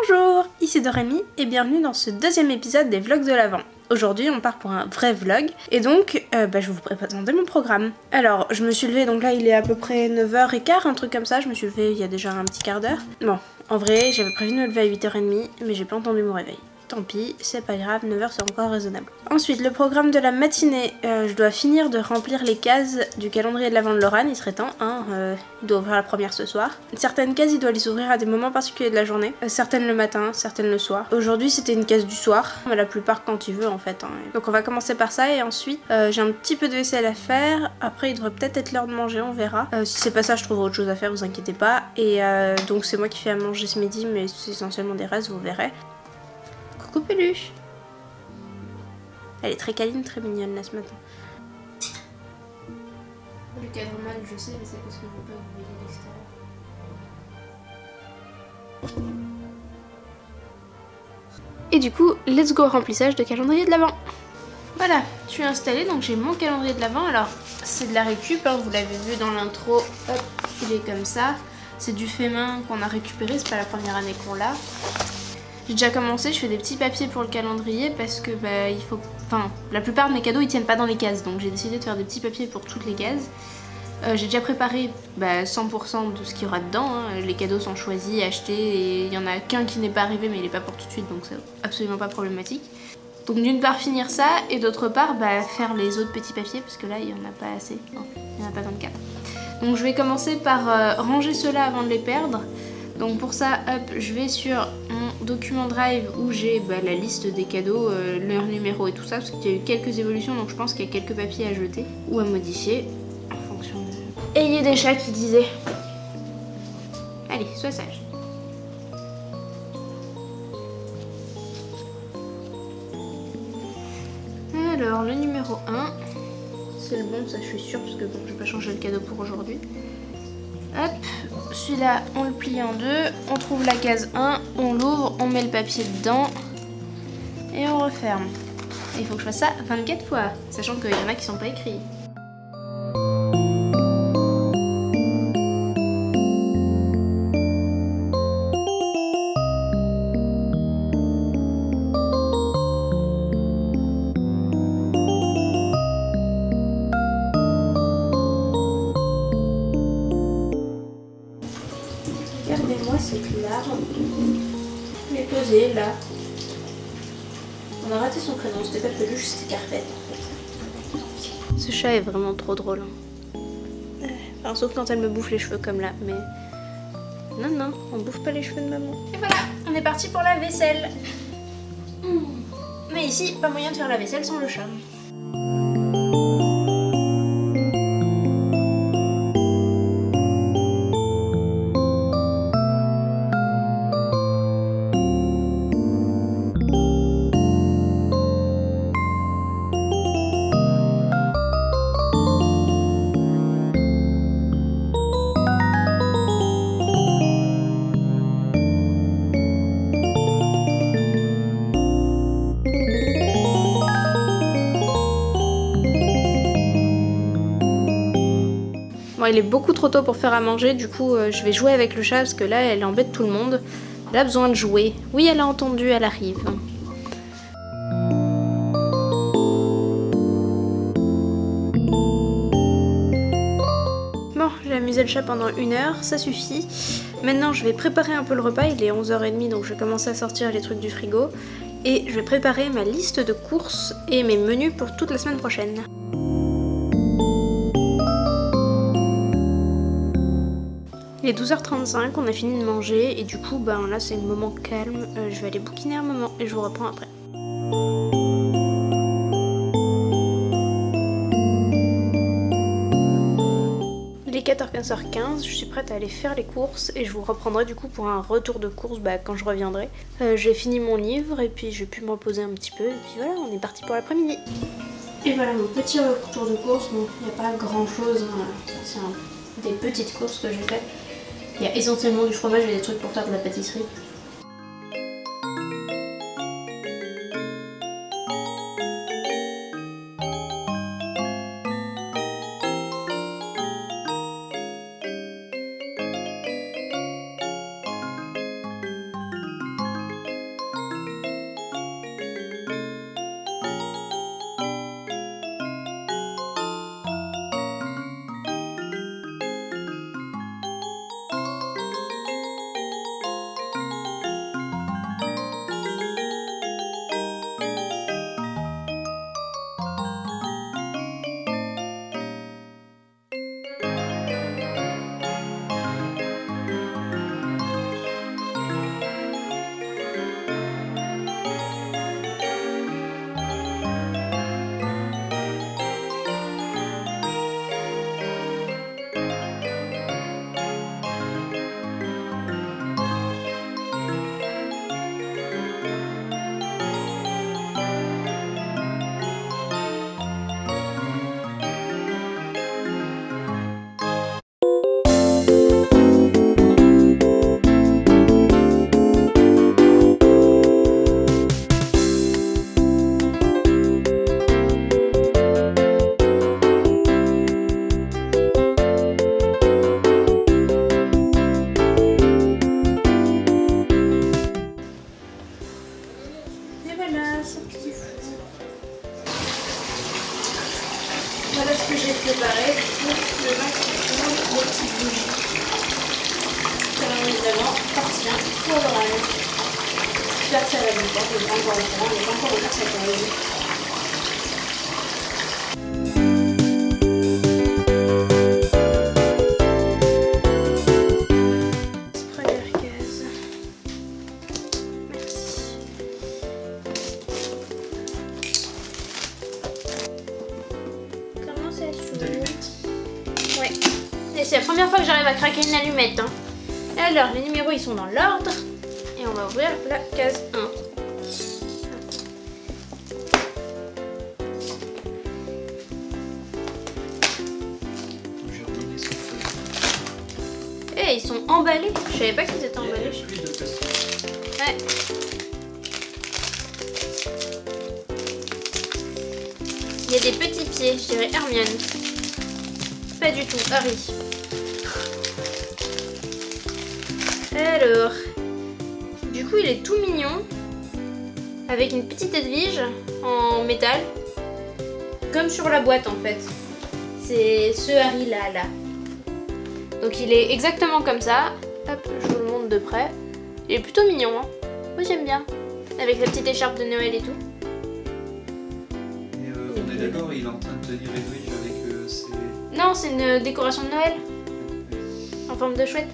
Bonjour, ici Dorémy et bienvenue dans ce deuxième épisode des vlogs de l'Avent. Aujourd'hui on part pour un vrai vlog et donc je vais vous présenter mon programme. Alors je me suis levée, donc là il est à peu près 9h15, un truc comme ça, je me suis levée il y a déjà un petit quart d'heure. Bon, en vrai j'avais prévu de me lever à 8h30 mais j'ai pas entendu mon réveil. Tant pis, c'est pas grave, 9h c'est encore raisonnable. Ensuite, le programme de la matinée, je dois finir de remplir les cases du calendrier de l'Avent de Lorraine, il serait temps, hein, il doit ouvrir la première ce soir. Certaines cases, il doit les ouvrir à des moments particuliers de la journée, certaines le matin, certaines le soir. Aujourd'hui, c'était une case du soir, mais la plupart quand il veut en fait. Hein. Donc on va commencer par ça et ensuite, j'ai un petit peu de vaisselle à faire, après il devrait peut-être être l'heure de manger, on verra. Si c'est pas ça, je trouverai autre chose à faire, vous inquiétez pas. Et donc c'est moi qui fais à manger ce midi, mais c'est essentiellement des restes, vous verrez. Coucou Peluche. Elle est très câline, très mignonne là ce matin. Le cadre mal, je sais, mais c'est parce que je veux pas que vous voyez l'extérieur. Et du coup, let's go remplissage de calendrier de l'Avent. Voilà, je suis installée, donc j'ai mon calendrier de l'Avent. Alors, c'est de la récup, hein, vous l'avez vu dans l'intro, hop, il est comme ça. C'est du fait main qu'on a récupéré, c'est pas la première année qu'on l'a. J'ai déjà commencé, je fais des petits papiers pour le calendrier parce que il faut... Enfin, la plupart de mes cadeaux ils tiennent pas dans les cases, donc j'ai décidé de faire des petits papiers pour toutes les cases. J'ai déjà préparé 100% de ce qu'il y aura dedans, hein. Les cadeaux sont choisis, achetés, et il y en a qu'un qui n'est pas arrivé mais il est pas pour tout de suite, donc c'est absolument pas problématique. Donc d'une part finir ça, et d'autre part faire les autres petits papiers, parce que là il y en a pas assez, non, il y en a pas 24. Donc je vais commencer par ranger ceux-là avant de les perdre. Donc pour ça, hop, je vais sur mon document Drive où j'ai la liste des cadeaux, leur numéro et tout ça, parce qu'il y a eu quelques évolutions, donc je pense qu'il y a quelques papiers à jeter ou à modifier en fonction de... Ayez des chats qui disaient. Allez, sois sage. Alors, le numéro 1, c'est le bon, ça je suis sûre, parce que bon, je vais pas changer le cadeau pour aujourd'hui. Hop, celui-là on le plie en deux, on trouve la case 1, on l'ouvre, on met le papier dedans et on referme. Et il faut que je fasse ça 24 fois, sachant qu'il y en a qui sont pas écrits. Regardez-moi cette larme. Je l'ai posée là. On a raté son prénom, c'était pas Peluche, c'était Carpette en fait. Ce chat est vraiment trop drôle. Enfin, sauf quand elle me bouffe les cheveux comme là, mais... Non, non, on bouffe pas les cheveux de maman. Et voilà, on est parti pour la vaisselle. Mais ici, pas moyen de faire la vaisselle sans le chat. Bon, il est beaucoup trop tôt pour faire à manger, du coup je vais jouer avec le chat parce que là elle embête tout le monde. Elle a besoin de jouer. Oui, elle a entendu, elle arrive. Bon, j'ai amusé le chat pendant 1 heure, ça suffit. Maintenant je vais préparer un peu le repas, il est 11h30 donc je vais commencer à sortir les trucs du frigo. Et je vais préparer ma liste de courses et mes menus pour toute la semaine prochaine. Il est 12h35, on a fini de manger et du coup là c'est le moment calme, je vais aller bouquiner un moment et je vous reprends après. Il est 14h15, je suis prête à aller faire les courses et je vous reprendrai du coup pour un retour de course quand je reviendrai. J'ai fini mon livre et puis j'ai pu me reposer un petit peu et puis voilà, on est parti pour l'après-midi. Et voilà mon petit retour de course, bon il n'y a pas grand chose, hein. C'est des petites courses que j'ai faites. Il y a essentiellement du fromage et des trucs pour faire de la pâtisserie. pour l'orange. J'espère que ça va bien, je vais pas encore le faire, mais pas encore le faire cette orange. Première case. Merci. Comment ça s'ouvre? Ouais. Et c'est la première fois que j'arrive à craquer une allumette. Hein. Alors, les numéros ils sont dans l'ordre. Et on va ouvrir la case 1. Eh, ils sont emballés. Je savais pas qu'ils étaient emballés. Ouais. Il y a des petits pieds, je dirais Hermione. Pas du tout, Harry. Alors, du coup il est tout mignon, avec une petite Edwige en métal, comme sur la boîte en fait. C'est ce Harry là. Donc il est exactement comme ça. Hop, je vous le montre de près. Il est plutôt mignon, hein. Moi j'aime bien, avec sa petite écharpe de Noël et tout. Et on est d'accord, il est en train de tenir Edwige avec ses... Non, c'est une décoration de Noël, en forme de chouette.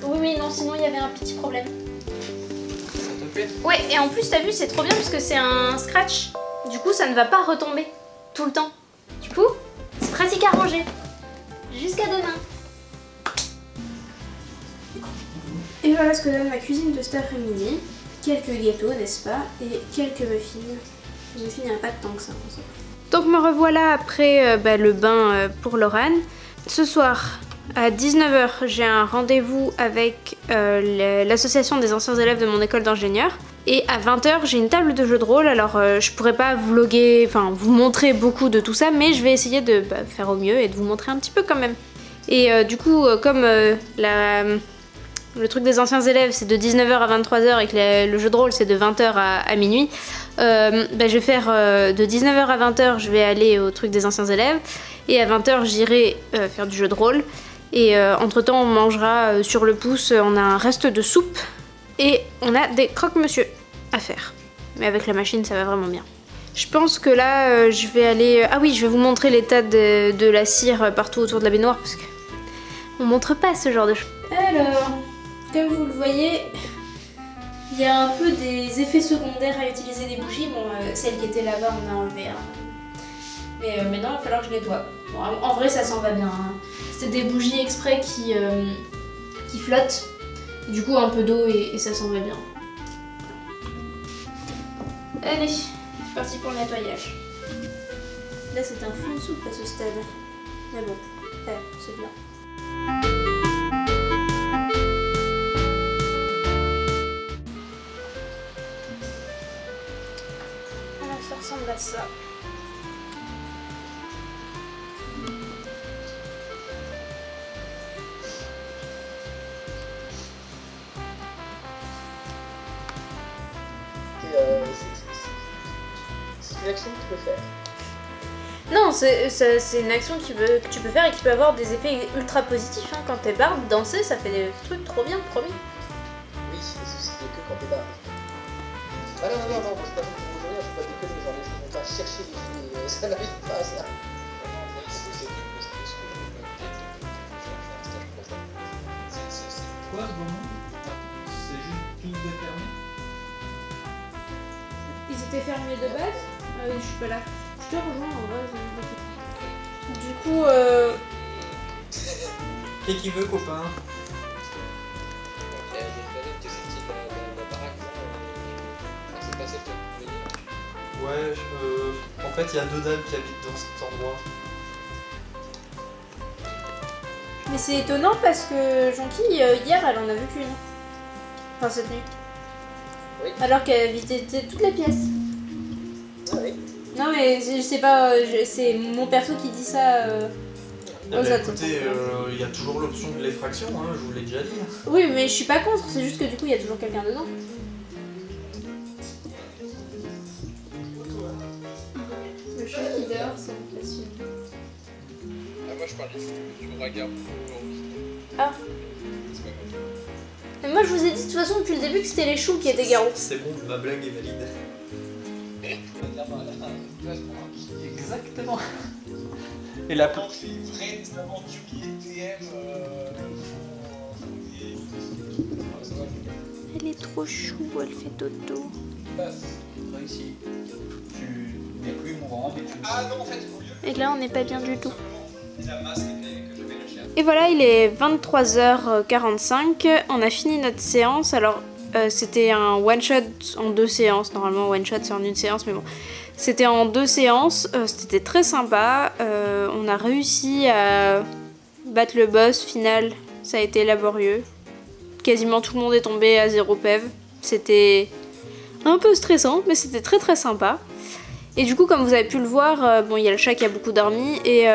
Oui, non, sinon il y avait un petit problème. Ça te plaît? Ouais, et en plus, t'as vu, c'est trop bien parce que c'est un scratch. Du coup, ça ne va pas retomber tout le temps. Du coup, c'est pratique à ranger. Jusqu'à demain. Et voilà ce que donne ma cuisine de cet après-midi. Quelques gâteaux, n'est-ce pas? Et quelques muffins. Les muffins, il n'y en a pas de tant que ça. Donc me revoilà après le bain pour Laurane. Ce soir, à 19 h, j'ai un rendez-vous avec l'association des anciens élèves de mon école d'ingénieur. Et à 20 h, j'ai une table de jeu de rôle. Alors je pourrais pas vlogger, enfin vous montrer beaucoup de tout ça, mais je vais essayer de faire au mieux et de vous montrer un petit peu quand même. Et du coup, comme le truc des anciens élèves c'est de 19 h à 23 h et que le jeu de rôle c'est de 20 h à minuit, je vais faire de 19 h à 20 h, je vais aller au truc des anciens élèves. Et à 20 h, j'irai faire du jeu de rôle. Et entre temps, on mangera sur le pouce, on a un reste de soupe. Et on a des croque-monsieur à faire. Mais avec la machine, ça va vraiment bien. Je pense que là, je vais aller... Ah oui, je vais vous montrer l'état de la cire partout autour de la baignoire. Parce que on montre pas ce genre de choses. Alors, comme vous le voyez, il y a un peu des effets secondaires à utiliser des bougies. Bon, celle qui était là-bas, on a enlevé. Hein. Mais maintenant, il va falloir que je nettoie. Bon, en vrai, ça s'en va bien. Hein. C'était des bougies exprès qui flottent. Du coup, un peu d'eau et ça s'en va bien. Allez, c'est parti pour le nettoyage. Là, c'est un fond de soupe à ce stade. Mais bon, c'est bien. Alors, ça ressemble à ça. C'est une action que tu peux faire. Non, c'est une action que tu peux faire et qui peut avoir des effets ultra positifs. Hein. Quand t'es barbe, danser, ça fait des trucs trop bien, promis. Oui, mais ceci n'est que quand t'es barbe. Ah non, moi c'est pas fait pour aujourd'hui, je peux pas déconner, genre les gens vont pas chercher les filles, ça n'arrive pas à ça. C'est quoi ce moment? C'est juste tout défermé? Ils étaient fermés de base? Ah oui, je suis pas là. Je te rejoins en vrai. Du coup, Qu'est-ce qu'il veut, copain? Ouais, en fait, il y a deux dames qui habitent dans cet endroit. mais c'est étonnant parce que Jonky, hier, elle en a vu qu'une. Enfin, cette nuit. Oui. Alors qu'elle habitait toutes les pièces. Ah oui. Non, mais je sais pas, c'est mon perso qui dit ça. Écoutez, il y a toujours l'option de l'effraction, hein, je vous l'ai déjà dit. Oui, mais je suis pas contre, c'est juste que du coup, il y a toujours quelqu'un dedans. Le chat qui dort, ça me passionne. Ah, moi je parlais du regard. Ah. C'est pas grave. Mais je vous ai dit de toute façon depuis le début que c'était les choux qui étaient garous. C'est bon, ma blague est valide. Exactement. Et la Vraiment des vrais aventuriers TM. Elle est trop chou, elle fait dodo. Ici, tu n'es plus mourant, mais tu... Ah non, en fait, au lieu. Et là, on n'est pas bien du tout. La masse que je vais le chercher. Et voilà, il est 23h45. On a fini notre séance. Alors, c'était un one-shot en 2 séances. Normalement, one-shot, c'est en 1 séance, mais bon. C'était en 2 séances. C'était très sympa. On a réussi à battre le boss final. Ça a été laborieux. Quasiment tout le monde est tombé à 0 PEV. C'était un peu stressant, mais c'était très très sympa. Et du coup, comme vous avez pu le voir, bon, il y a le chat qui a beaucoup dormi. Et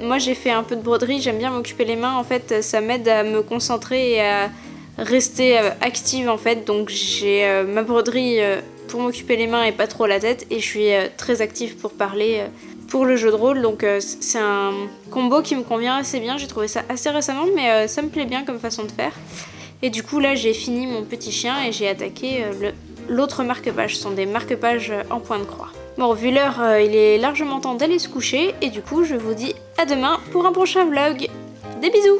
moi, j'ai fait un peu de broderie. J'aime bien m'occuper les mains. En fait, ça m'aide à me concentrer et à rester active, en fait. Donc, j'ai ma broderie pour m'occuper les mains et pas trop la tête. Et je suis très active pour parler pour le jeu de rôle. Donc, c'est un combo qui me convient assez bien. J'ai trouvé ça assez récemment, mais ça me plaît bien comme façon de faire. Et du coup, là, j'ai fini mon petit chien et j'ai attaqué l'autre marque-page. Ce sont des marque-pages en point de croix. Bon, vu l'heure, il est largement temps d'aller se coucher. Et du coup, je vous dis à demain pour un prochain vlog. Des bisous!